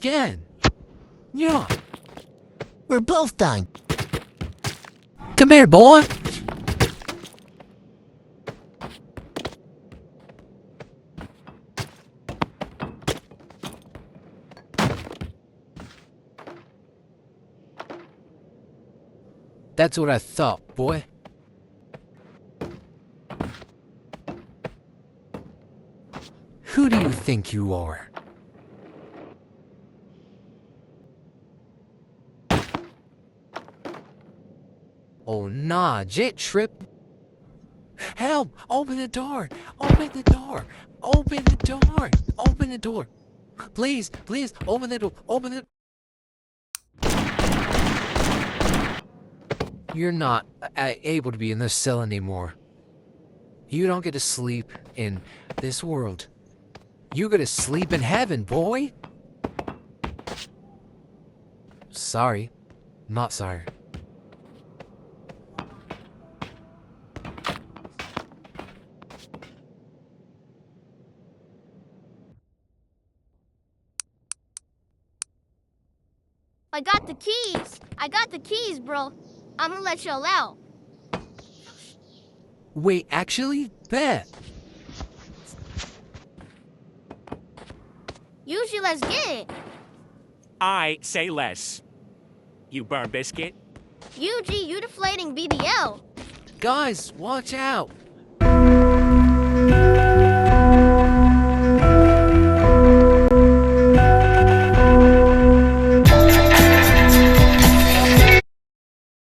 Again. Yeah. We're both dying. Come here, boy. That's what I thought, boy. Who do you think you are? Oh, nah, jet trip. Help! Open the door! Open the door! Open the door! Open the door! Please, please, open the door! Open it! You're not able to be in this cell anymore. You don't get to sleep in this world. You get to sleep in heaven, boy! Sorry. Not sorry. I got the keys. I got the keys, bro. I'm gonna let y'all out. Wait, actually? Bet. Usually, let's get it. I say less. You burn biscuit? UG, you deflating BBL. Guys, watch out!